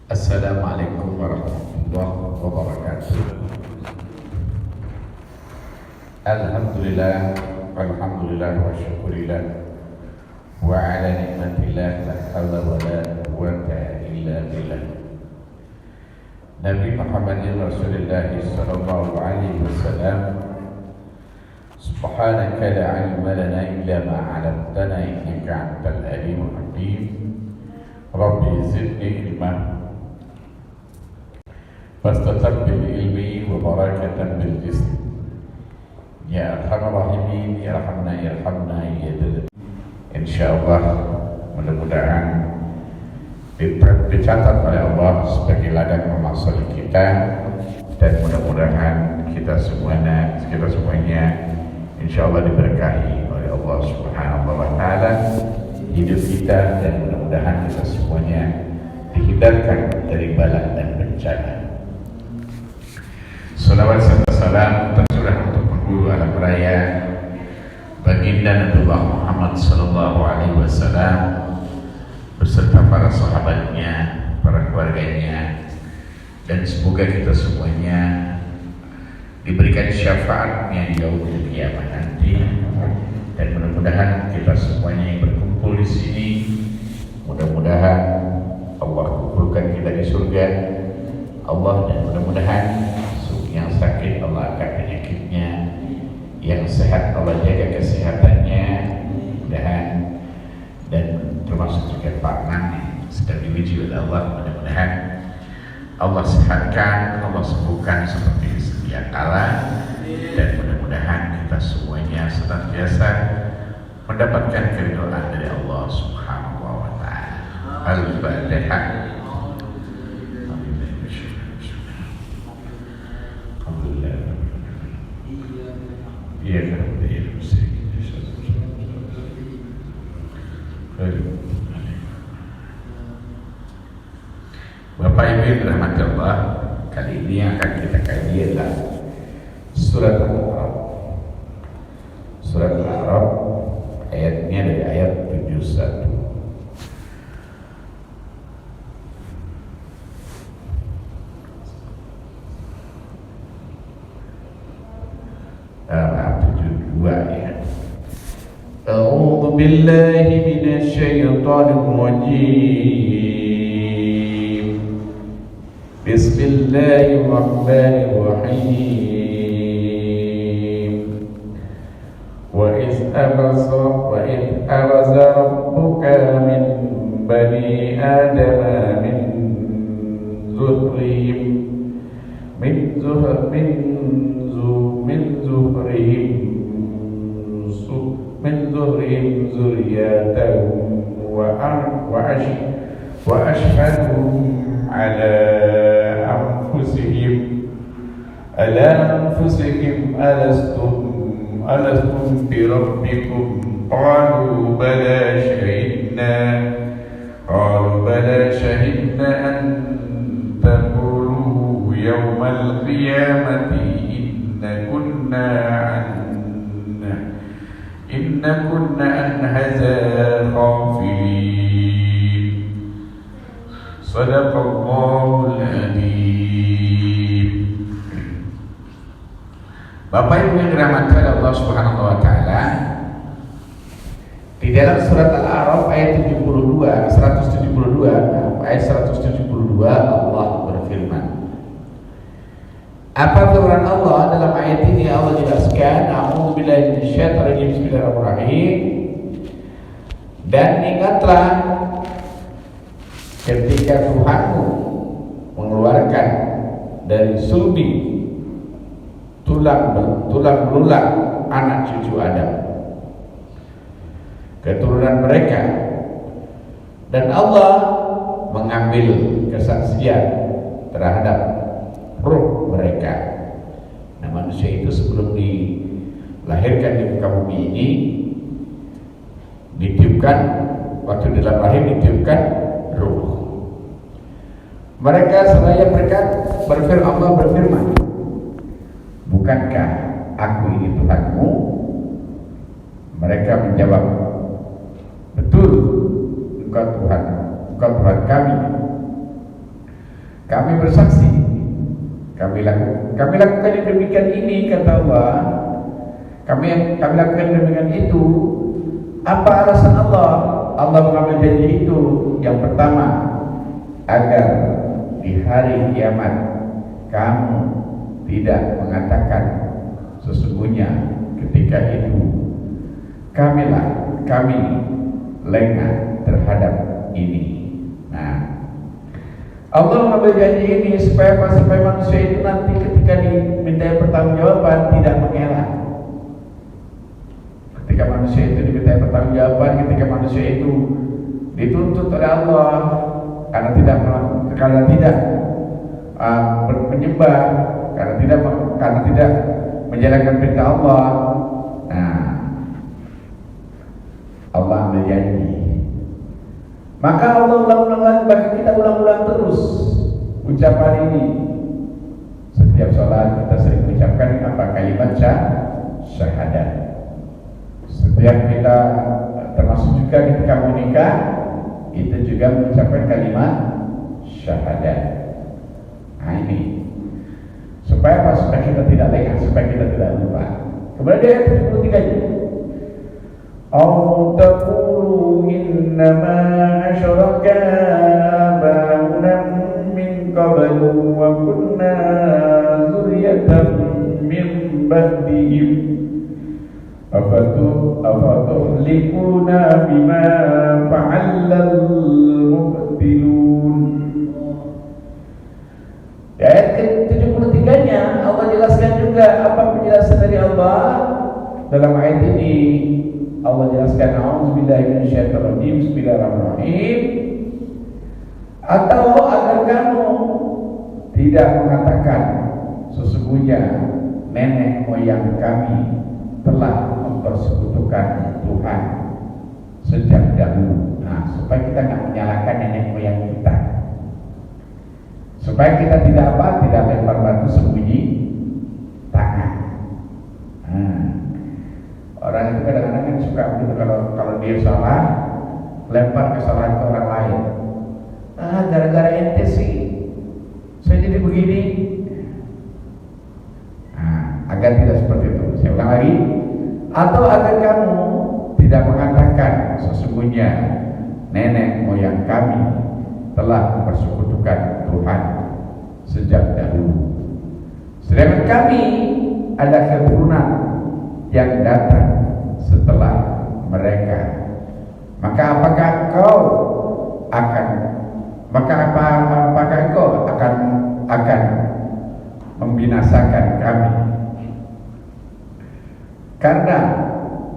Assalamualaikum warahmatullahi wabarakatuh. Alhamdulillah, walhamdulillah wa syukurillah wa ala nikmatillah la hawla wa la quwwata illa billah. Nabi Muhammadin Rasulullah sallallahu alaihi wasallam. Subhanaka la ilma lana illa ma 'allamtana innaka antal alimul hakim. Rabbi zidni ilma. Fastatab bil ilmi wa barakatan bil jism. Ya Arhamar Rahimin, ya Rahman, ya Rahman, ya Dalil. Insyaallah mudah-mudahan dicatat oleh Allah sebagai ladang amal saleh kita, dan mudah-mudahan kita semuanya insyaallah diberkahi oleh Allah Subhanahu wa taala hidup kita, dan mudah-mudahan kita semuanya dihindarkan dari bala dan bencana. Salawat serta salam tercurah untuk penghulu alam raya baginda Nabiullah Muhammad sallallahu alaihi wasallam beserta para sahabatnya, para keluarganya, dan semoga kita semuanya diberikan syafaatnya di yaumul qiyamah nanti, dan mudah-mudahan kita semuanya yang berkumpul di sini, mudah-mudahan Allah kumpulkan kita di surga Allah, dan mudah-mudahan yang sakit Allah angkat penyakitnya, yang sehat Allah jaga kesehatannya, mudah-mudahan, dan termasuk juga Pak Man sedang diuji oleh Allah, mudah-mudahan Allah sehatkan, Allah sembuhkan seperti sedia kala, dan mudah-mudahan kita semuanya senantiasa mendapatkan keridhaan dari Allah Subhanahu wa taala. Al-Fatihah. Bapak Ibu yang dirahmati Allah, kali ini yang akan kita kaji adalah surat Al-A'raf. Surat Al-A'raf ayatnya dari ayat 71. Maaf, 72 ya. A'udzu billahi minasyaitonir rajim. Bismillahirrahmanirrahim. Wa iz abaza rabbuka min bani adama min zuhrihim zurriyatahum wa ashhadhum ala anfusihim alastum bi rabbikum qalu bala shahidna an taqulu yawmal qiyamati inna kunna an hadza ghafilin. Sadaqallahul adzim. Bapak Ibu yang dirahmati Allah Subhanahu wa taala, di dalam surat Al-A'raf ayat 172 Allah berfirman. Apa firman Allah dalam ayat ini? Allah jelaskan, a'udzubillahi minasyaitonir rajim, bismillahirrahmanirrahim. Dan ingatlah ketika Tuhanmu mengeluarkan dari sulbi tulang belulang anak cucu Adam, keturunan mereka, dan Allah mengambil kesaksian terhadap ruh mereka. Nah, manusia itu sebelum dilahirkan di muka bumi ini ditiupkan, waktu dalam rahim ditiupkan ruh. Mereka seraya Allah berfirman, bukankah aku ini Tuhanmu? Mereka menjawab, betul, engkau Tuhan kami. Kami bersaksi, kami lakukan yang demikian ini, kata Allah. Kami lakukan demikian itu. Apa alasan Allah? Allah mengambil janji itu. Yang pertama, agar di hari kiamat kamu tidak mengatakan sesungguhnya ketika itu kami lengah terhadap ini. Nah, Allah mengambil janji ini supaya manusia itu nanti ketika diminta pertanggungjawaban tidak mengelak. Ketika manusia itu diminta pertanggungjawaban, ketika manusia itu dituntut oleh Allah karena tidak menyembah, karena tidak menjalankan perintah Allah. Nah, Allah ambil janji. Maka Allah ulang-ulang bagi kita ulang-ulang terus ucapan ini. Setiap sholat kita sering mengucapkan apa? Kalimat syahadat. Setiap kita, termasuk juga ketika menikah, itu juga mengucapkan kalimat syahadat. Nah ini supaya apa? Supaya kita tidak lengah, supaya kita tidak lupa. Kemudian ayat 73-nya, أو تقولوا إنما أشرك آباؤنا من قبل وكنا ذرية من بعدهم أفتهلكونا بما فعل المبطلون. Di ayat ke-73-nya Allah jelaskan juga apa penjelasan dari Allah dalam ayat ini. Allah jelaskan, a'udzubillahi minasyaitonirrajim, bismillahirrahmanirrahim. Atau agar kamu tidak mengatakan sesungguhnya nenek moyang kami telah mempersekutukan Tuhan sejak dahulu. Nah, supaya kita nggak menyalahkan nenek moyang kita, supaya kita tidak lempar batu sembunyi tangan. Nah, orang itu kadang-kadang kan suka begitu, kalau dia salah lempar kesalahan ke orang lain. Gara-gara ente sih saya jadi begini. Nah, agar tidak seperti itu. Saya ulang lagi. Atau agar kamu tidak mengatakan sesungguhnya nenek moyang kami telah mempersekutukan Tuhan sejak dahulu, sedangkan kami ada keturunan yang datang setelah mereka. Maka apakah engkau akan membinasakan kami karena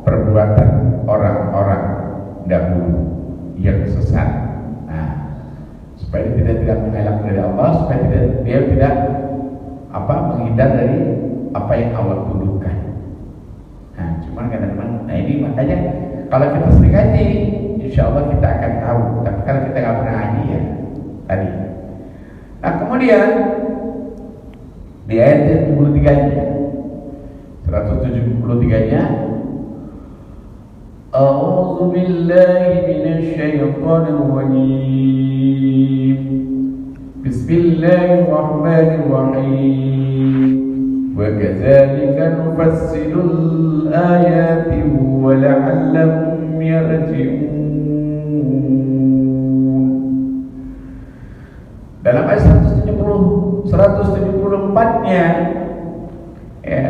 perbuatan orang-orang dahulu yang sesat. Nah, supaya dia tidak mengelak dari Allah, supaya dia tidak menghindar dari apa yang Allah tuduhkan. Nah, cuman kadang-kadang, ini makanya kalau kita sering ngaji, insya Allah kita akan tahu. Tapi kalau kita nggak pernah ngaji ya tadi. Nah, kemudian di ayat 73-nya, 173-nya, A'udzu billahi minasy syaithanir rajim. Bismillahirrahmanirrahim. Wa kadzalika nufassilul ayati wa la'allahum yarji'un. Dalam ayat 174-nya ya,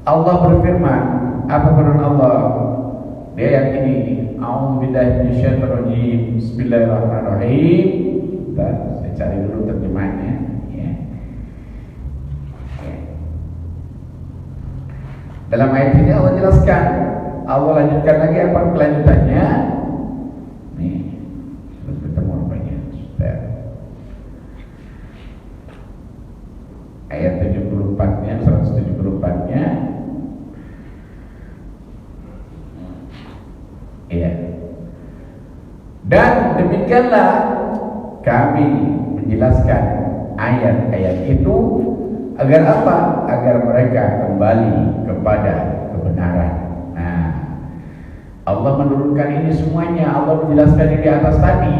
Allah berfirman, apa firman Allah di ayat ini? A'udzu billahi minasyaitonir rajim. Bismillahirrahmanirrahim. Saya cari dulu terjemahnya ya. Dalam ayat ini Allah jelaskan, Allah lanjutkan lagi apa kelanjutannya. Nih, terus ketemu apanya? Ayat 74-nya, 174-nya. Iya. Dan demikianlah kami menjelaskan ayat-ayat itu agar apa? Agar mereka kembali kepada kebenaran. Nah, Allah menurunkan ini semuanya, Allah menjelaskan ini di atas tadi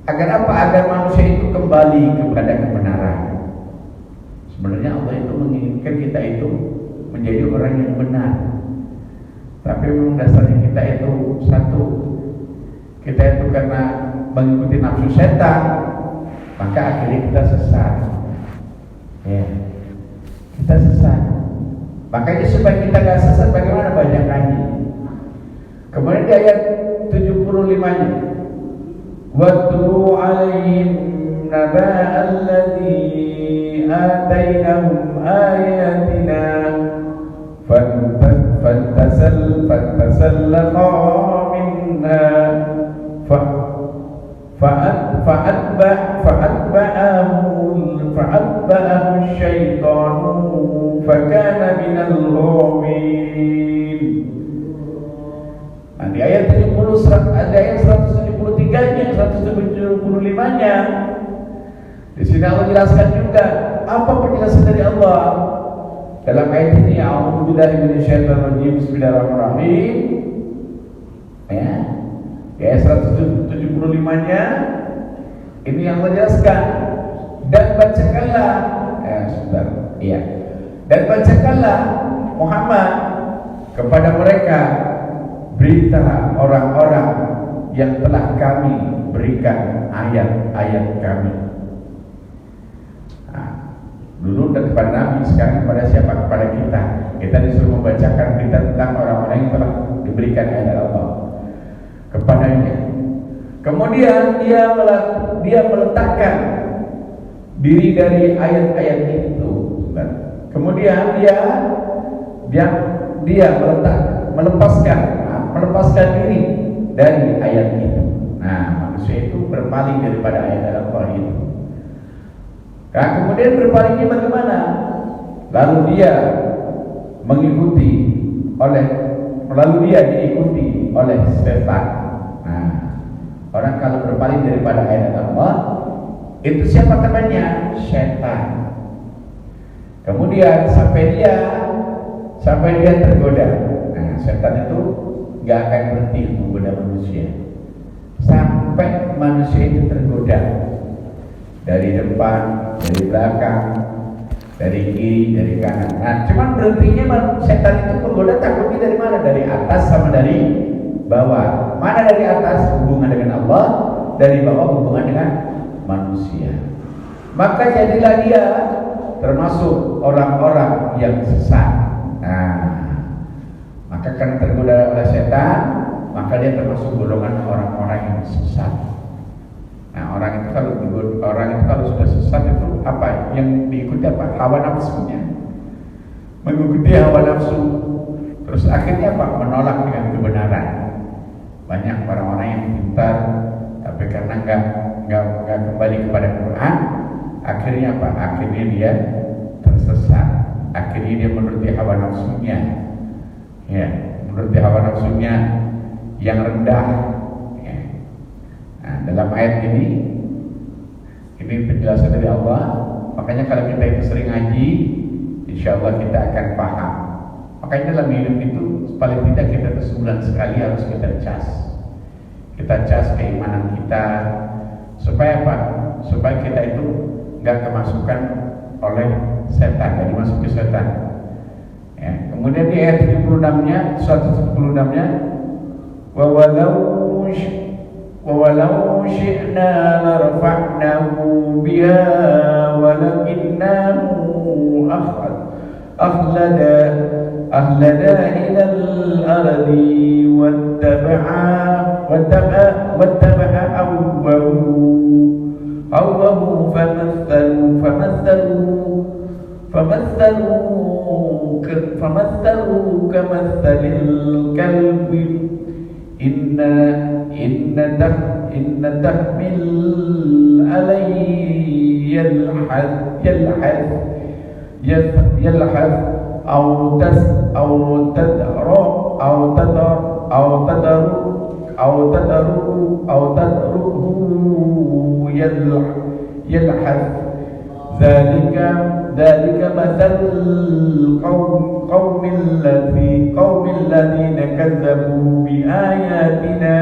Agar apa? Agar manusia itu kembali kepada kebenaran. Sebenarnya Allah itu menginginkan kita itu menjadi orang yang benar. Tapi memang dasarnya kita itu satu. Kita itu karena mengikuti nafsu setan, maka akhirnya kita sesat. Ya. Kita sesat. Makanya supaya kita gak sesat, bagaimana banyak ngaji. Kemudian di ayat 75-nya, وَاتْلُوا عَلَيْهِمْ نَبَأَ الَّذِي آتَيْنَاهُمْ آيَاتِنَا فَانْتَسَلَّخَا مِنْهَا فَأَتْبَعَهُ الشَّيْطَانُ فَكَانَ مِنَ الْغَاوِينَ. Nah, di ayat 70, ada ayat 173-nya, 175-nya. Di sini Allah jelaskan juga apa penjelasan dari Allah dalam ayat ini. A'udzubillahi minasyaitonirrajim. Bismillahirrahmanirrahim. Ya. Di ayat 175-nya ini yang Allah jelaskan. Dan bacakanlah, sebentar. Iya. Dan bacakanlah Muhammad kepada mereka berita orang-orang yang telah kami berikan ayat-ayat kami. Nah, dulu kepada Nabi, sekarang kepada siapa? Kepada kita. Kita disuruh membacakan berita tentang orang-orang yang telah diberikan ayat Allah kepadanya. Kemudian dia meletakkan diri dari ayat-ayat itu. Kemudian dia melepaskan diri dari ayat itu. Nah, manusia itu berpaling daripada ayat Allah itu. Nah, kemudian berpalingnya bagaimana? Lalu dia diikuti oleh setan. Nah, orang kalau berpaling daripada ayat Allah, itu siapa temannya? Setan. Kemudian sampai dia tergoda. Nah, setan itu gak akan berhenti menggoda manusia sampai manusia itu tergoda dari depan, dari belakang, dari kiri, dari kanan. Nah, cuman berhentinya setan itu menggoda takutnya dari mana? Dari atas sama dari bawah. Mana dari atas? Hubungan dengan Allah. Dari bawah hubungan dengan manusia. Maka jadilah dia termasuk orang-orang yang sesat. Nah, maka karena tergoda oleh setan, maka dia termasuk golongan orang-orang yang sesat. Nah, orang itu kalau sudah sesat itu apa? Yang diikuti apa? Hawa nafsunya. Mengikuti hawa nafsu. Terus akhirnya apa? Menolak dengan kebenaran. Banyak orang-orang yang pintar, tapi karena enggak kembali kepada Quran, akhirnya apa? Akhirnya dia tersesat. Akhirnya dia menuruti hawa nafsunya. Ya, menuruti hawa nafsunya yang rendah. Ya. Nah, dalam ayat ini penjelasan dari Allah. Makanya kalau kita itu sering ngaji, insya Allah kita akan paham. Makanya dalam hidup itu paling tidak kita sebulan sekali harus kita cas. Kita cas keimanan kita. Supaya apa? Supaya kita itu nggak kemasukan oleh setan, nggak dimasuki setan. Ya. Kemudian di ayat 76-nya, 176-nya, wawalau syi'na larfa'nahu biha walakinnahu akhlada ilal ardi wattaba'a awwahu فمثلوا كمثل الكلب إن تحمل عليه يلحث أو تتركه يلحث ذلك مثل القوم الذين كذبوا بآياتنا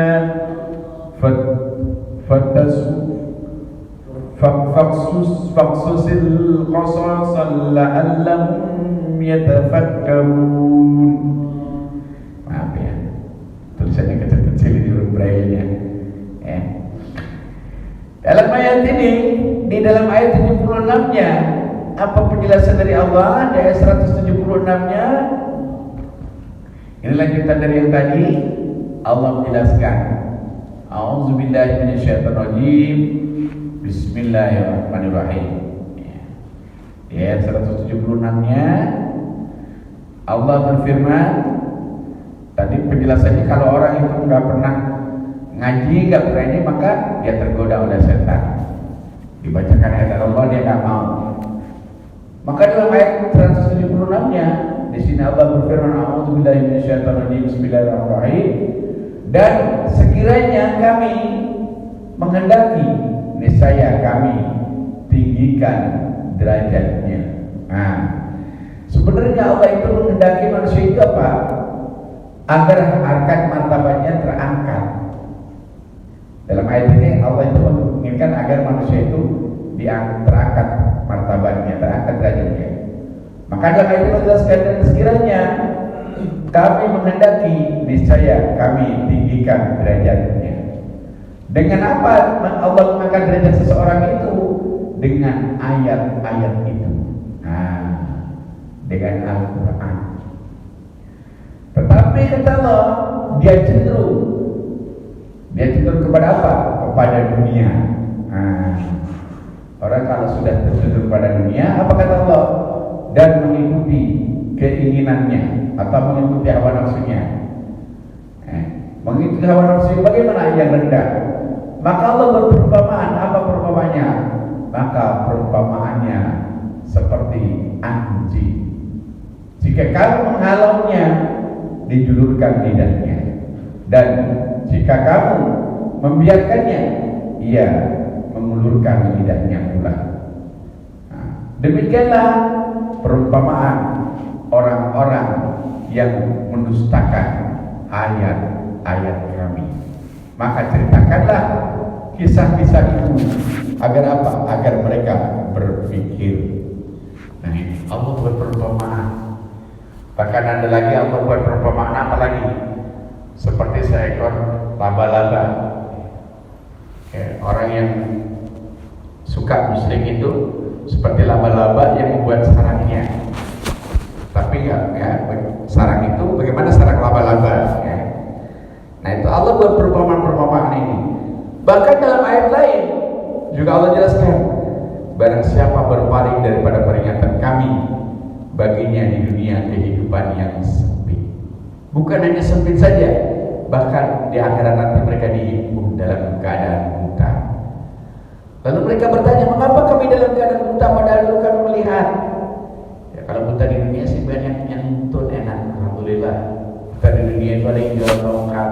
faqsusil qasasa la'allahum yatafakkarun. Maaf ya, tulisannya kecil-kecil di huruf braille-nya. Dalam ayat ini, di dalam ayat 76-nya, apa penjelasan dari Allah? Di ayat 176-nya, ini lanjutan dari yang tadi. Allah menjelaskan, A'udzubillahi minasyaitonirrajim, Bismillahirrahmanirrahim. Di ayat 176-nya, Allah berfirman, tadi penjelasannya kalau orang itu nggak pernah ngaji, nggak pernah ini, maka dia tergoda oleh setan. Dibacakan ayat Allah, dia nggak mau. Maka dalam ayat 176-nya, di sini Allah berfirman, A'udzubillahi minasyaitonirrajim, Bismillahirrahmanirrahim. Dan sekiranya kami menghendaki, niscaya kami tinggikan derajatnya. Nah, sebenarnya Allah itu menghendaki manusia itu apa? Agar harkat martabatnya terangkat. Dalam ayat ini Allah itu menginginkan agar manusia itu terangkat martabatnya, terangkat derajatnya. Maka dalam ayat ini Allah jelaskan, dan sekiranya kami menghendaki, niscaya kami tinggikan derajatnya. Dengan apa Allah mengangkat derajat seseorang itu? Dengan ayat-ayat itu. Nah, dengan Al-Quran. Tetapi kata Allah, dia cenderung kepada apa? Kepada dunia. Nah, orang kalau sudah tercenderung pada dunia, apa kata Allah? Dan mengikuti keinginannya atau mengikuti hawa nafsunya. Mengikuti hawa nafsu bagaimana yang rendah? Maka Allah berperumpamaan. Apa perumpamaannya? Maka perumpamaannya seperti anjing. Jika kamu menghalaunya, dijulurkan lidahnya, dan jika kamu membiarkannya, ia mengulurkan lidahnya pula. Nah, demikianlah perumpamaan orang-orang yang mendustakan ayat-ayat kami. Maka ceritakanlah kisah-kisah itu agar apa? Agar mereka berpikir. Nah, ini Allah buat perumpamaan. Bahkan ada lagi Allah buat perumpamaan apa lagi? Seperti seekor laba-laba. Orang yang suka muslim itu seperti laba-laba yang membuat sarangnya. Tapi sarang itu bagaimana sarang laba-laba? Nah, itu Allah buat perumpamaan-perumpamaan ini. Bahkan dalam ayat lain juga Allah jelaskan, barang siapa berpaling daripada peringatan kami, baginya di dunia kehidupan yang sempit. Bukan hanya sempit saja, bahkan di akhirat nanti mereka dihimpun dalam keadaan buta. Lalu mereka bertanya, mengapa kami dalam keadaan buta padahal dulu kami melihat? Ya, kalau buta di dunia sih banyak yang nuntun, enak, alhamdulillah. Buta di dunia itu ada yang jual tongkat,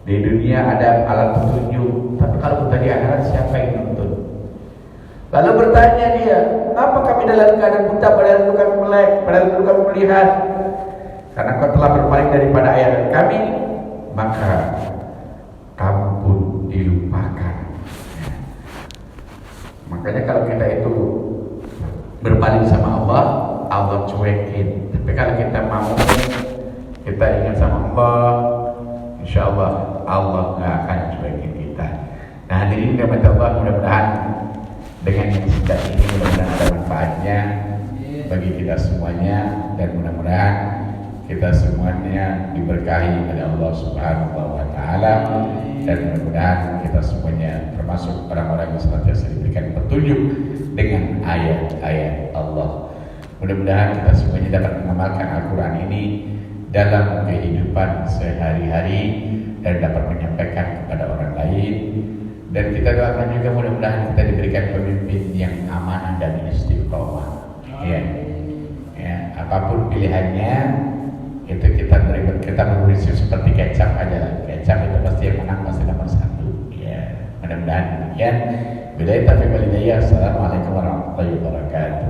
di dunia ada alat petunjuk. Tapi kalau buta di akhirat, siapa yang nuntun? Lalu bertanya dia, mengapa kami dalam keadaan buta padahal dulu kami melek, padahal dulu kami melihat? Karena kau telah berpaling daripada ayat kami, maka kamu pun dilupakan. Makanya kalau kita itu berpaling sama Allah, Allah cuekin. Tapi kalau kita mau, kita ingat sama Allah, insya Allah Allah nggak akan cuekin kita. Nah, hadirin rahmat Allah, mudah-mudahan dengan yang singkat ini mudah-mudahan ada manfaatnya bagi kita semuanya, dan mudah-mudahan kita semuanya diberkahi oleh Allah Subhanahu wa taala, dan mudah-mudahan kita semuanya termasuk orang-orang yang senantiasa diberikan petunjuk dengan ayat-ayat Allah. Mudah-mudahan kita semuanya dapat mengamalkan Al-Quran ini dalam kehidupan sehari-hari dan dapat menyampaikan kepada orang lain. Dan kita doakan juga mudah-mudahan kita diberikan pemimpin yang amanah dan istiqomah. Ya, apapun pilihannya itu kita berprinsip seperti kecap aja. Kecap itu pasti yang menang, pasti nomor satu. Ya, mudah-mudahan demikian. Billahi taufiq wal hidayah. Assalamualaikum warahmatullahi wabarakatuh.